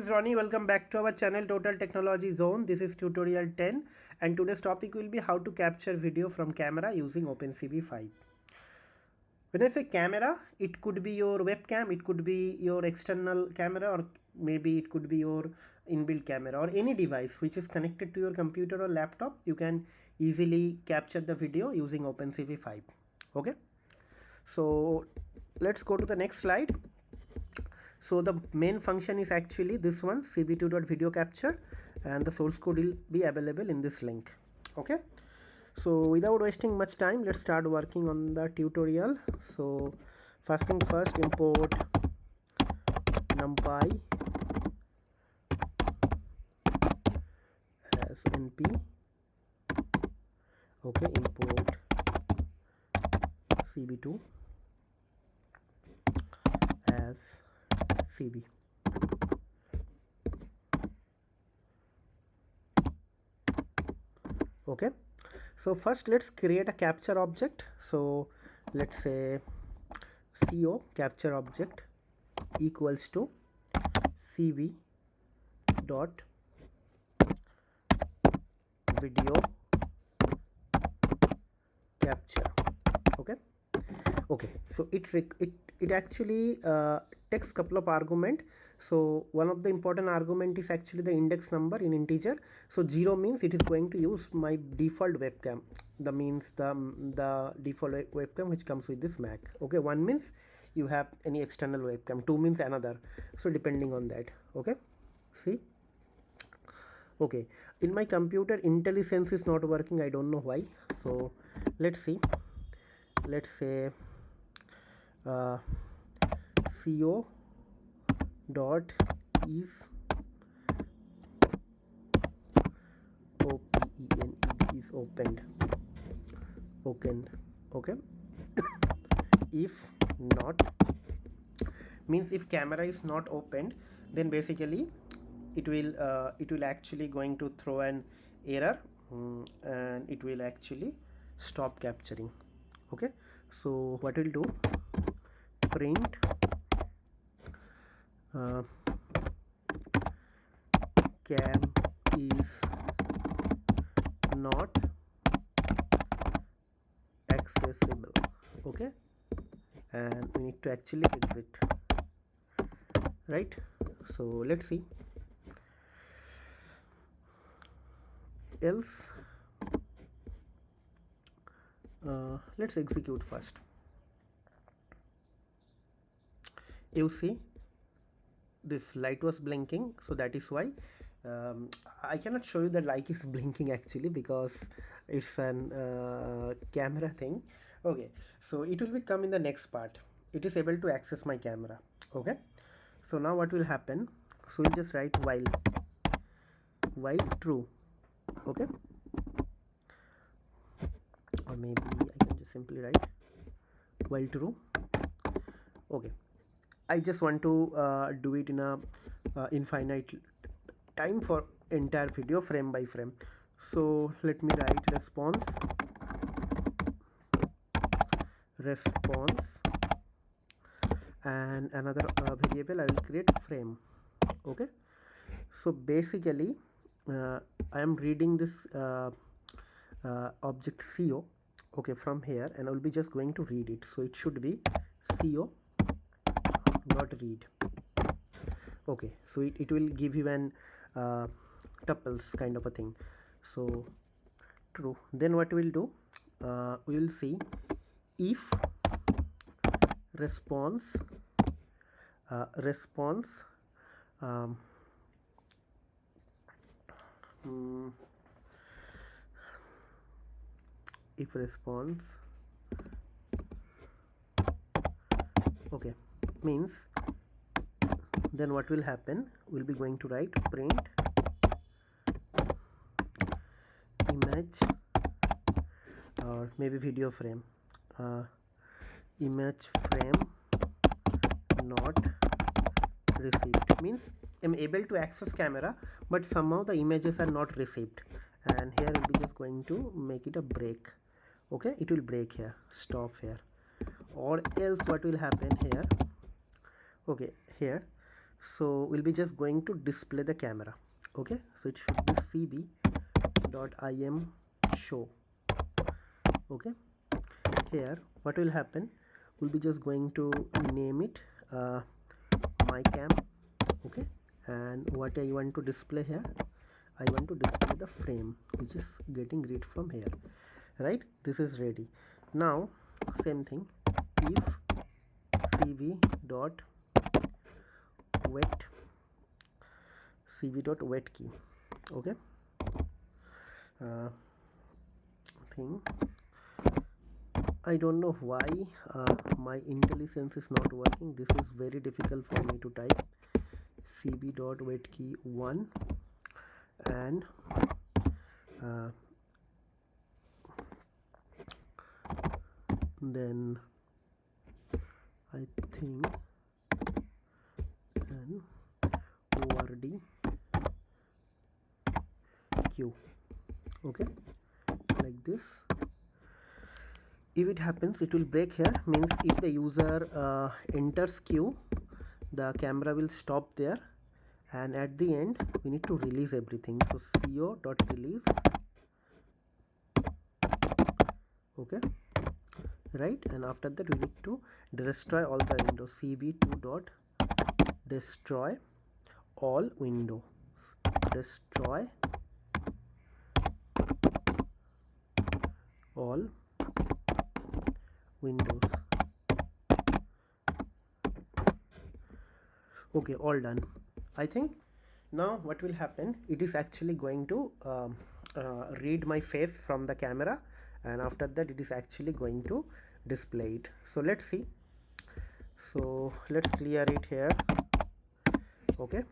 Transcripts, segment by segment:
is Ronnie. Welcome back to our channel Total Technology Zone. This is tutorial 10 and today's topic will be how to capture video from camera using OpenCV5. When I say camera, it could be your webcam, it could be your external camera, or maybe it could be your inbuilt camera, or any device which is connected to your computer or laptop. You can easily capture the video using OpenCV5. Okay, so let's go to the next slide. So the main function is actually this one, cv2.video capture, and the source code will be available in this link. Okay, so without wasting much time, let's start working on the tutorial. So first thing first, import numpy as np. Okay, import cv2 as CV. Okay, so first let's create a capture object. So let's say CO capture object equals to CV dot video capture. Okay, so it actually takes couple of argument. So one of the important argument is actually the index number in integer. So 0 means it is going to use my default webcam. That means the default webcam which comes with this Mac. Okay, 1 means you have any external webcam, 2 means another. So depending on that. Okay, see. Okay, in my computer IntelliSense is not working. I don't know why. So let's see. Let's say co dot is opened. Okay. If not means if camera is not opened, then basically it will actually going to throw an error and it will actually stop capturing. Okay, so what we'll do, print cam is not accessible. Okay, and we need to actually exit, right? So let's see. Else let's execute first. You see this light was blinking, so that is why I cannot show you that light is blinking actually because it's an camera thing. Okay, so it will become in the next part. It is able to access my camera. Okay, so now what will happen, so we'll just write while true. Okay, or maybe I can just simply write while true. Okay, I just want to do it in a infinite time for entire video, frame by frame. So let me write response and another variable I will create frame. Okay, so basically I am reading this object CO, okay, from here, and I will be just going to read it. So it should be CO dot read. Okay, so it will give you an tuples kind of a thing. So true. Then what we'll do, we will see if response if response, okay, means then what will happen, we'll be going to write print image or maybe video frame, image frame not received. Means I'm able to access camera but somehow the images are not received, and here we'll be just going to make it a break. Okay, it will break here, stop here, or else what will happen here, okay, here So we'll be just going to display the camera. Okay, so it should be cv.im show. Okay, here what will happen, we'll be just going to name it my cam. Okay, and what I want to display here, I want to display the frame which is getting read from here, right? This is ready. Now same thing, if cv dot wet key. Okay, thing, I don't know why my IntelliSense is not working. This is very difficult for me to type cb.wetkey1 and then I think and ORD Q. Okay, like this. If it happens, it will break here, means if the user enters Q, the camera will stop there, and at the end we need to release everything. So co.release. Okay, right, and after that we need to destroy all the windows. cv2 dot destroy all windows, destroy all windows. Okay, all done. I think now what will happen, it is actually going to read my face from the camera, and after that it is actually going to display it. So let's see. So let's clear it here. Okay,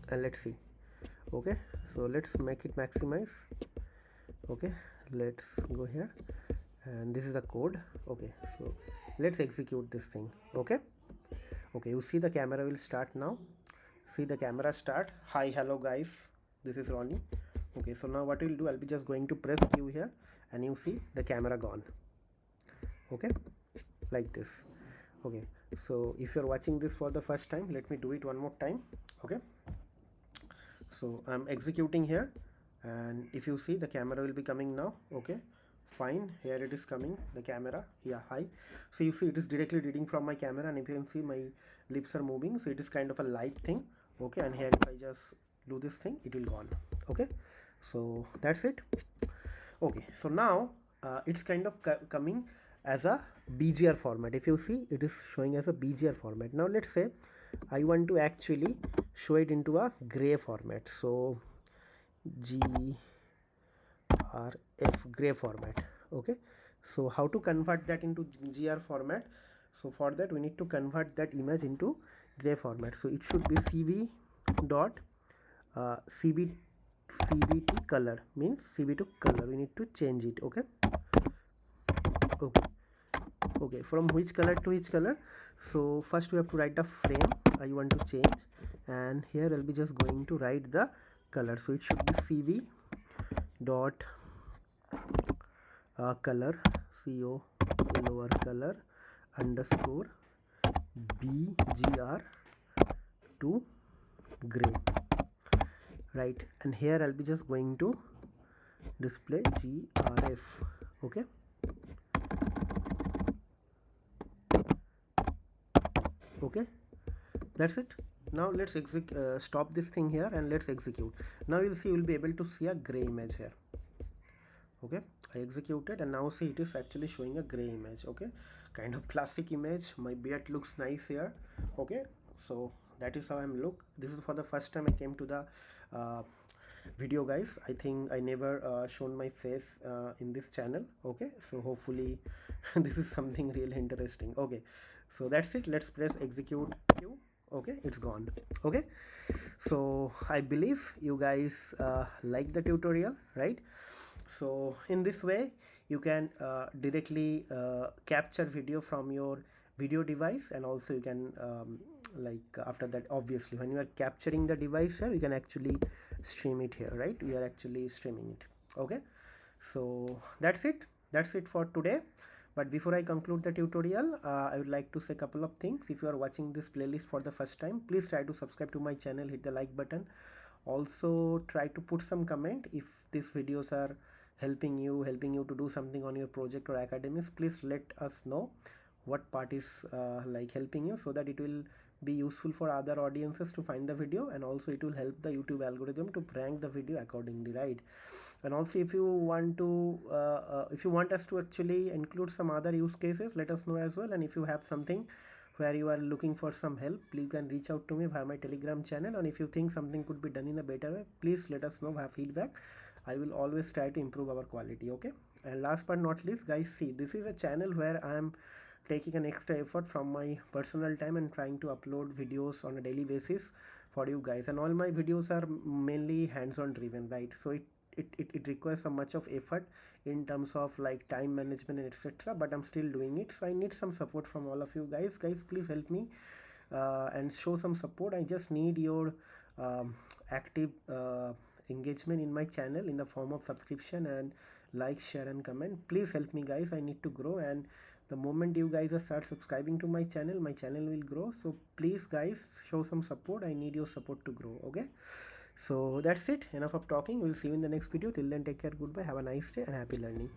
and let's see. Okay, so let's make it maximize. Okay, let's go here, and this is the code. Okay, so let's execute this thing. Okay, you see the camera will start now. See the camera start. Hi, hello guys, this is Ronnie. Okay, so now what we'll do, I'll be just going to press Q here, and you see the camera gone. Okay, like this. Okay, so if you're watching this for the first time, let me do it one more time. Okay, so I'm executing here, and if you see, the camera will be coming now. Okay, fine, here it is coming, the camera. Yeah, hi. So you see it is directly reading from my camera, and if you can see, my lips are moving, so it is kind of a light thing. Okay, and here if I just do this thing, it will gone. Okay, so that's it. Okay, so now it's kind of coming as a BGR format. If you see, it is showing as a BGR format. Now let's say I want to actually show it into a gray format. So GRF, gray format. Okay, so how to convert that into GR format? So for that we need to convert that image into gray format. So it should be cv dot cbt color, means cv to color. We need to change it. Okay, okay, from which color to which color? So first we have to write the frame I want to change, and here I'll be just going to write the color. So it should be cv dot color, color color underscore bgr to gray, right? And here I'll be just going to display grf. Okay, okay, that's it. Now let's stop this thing here, and let's execute. Now you'll see, you'll be able to see a gray image here. Okay, I executed, and now see it is actually showing a gray image. Okay, kind of classic image. My beard looks nice here. Okay, so that is how I'm look. This is for the first time I came to the video, guys. I think I never shown my face in this channel. Okay, so hopefully this is something really interesting. Okay, so that's it. Let's press execute Q. Okay, it's gone. Okay, so I believe you guys like the tutorial, right? So in this way you can directly capture video from your video device, and also you can after that, obviously when you are capturing the device here, you can actually stream it here, right? We are actually streaming it. Okay, so that's it for today. But before I conclude the tutorial, I would like to say a couple of things. If you are watching this playlist for the first time, please try to subscribe to my channel, hit the like button. Also try to put some comment if these videos are helping you to do something on your project or academics. Please let us know what part is like helping you, so that it will be useful for other audiences to find the video, and also it will help the YouTube algorithm to rank the video accordingly, right? And also if you want to if you want us to actually include some other use cases, let us know as well. And if you have something where you are looking for some help, you can reach out to me via my Telegram channel. And if you think something could be done in a better way, please let us know via feedback. I will always try to improve our quality. Okay. And last but not least, guys, see, this is a channel where I am taking an extra effort from my personal time and trying to upload videos on a daily basis for you guys. And all my videos are mainly hands-on driven, right? So it requires so much of effort in terms of like time management and etc., but I'm still doing it. So I need some support from all of you guys. Please help me and show some support. I just need your active engagement in my channel in the form of subscription and like, share and comment. Please help me guys, I need to grow. And the moment you guys start subscribing to my channel will grow. So please guys, show some support. I need your support to grow. Okay, so that's it, enough of talking. We'll see you in the next video. Till then, take care, goodbye, have a nice day and happy learning.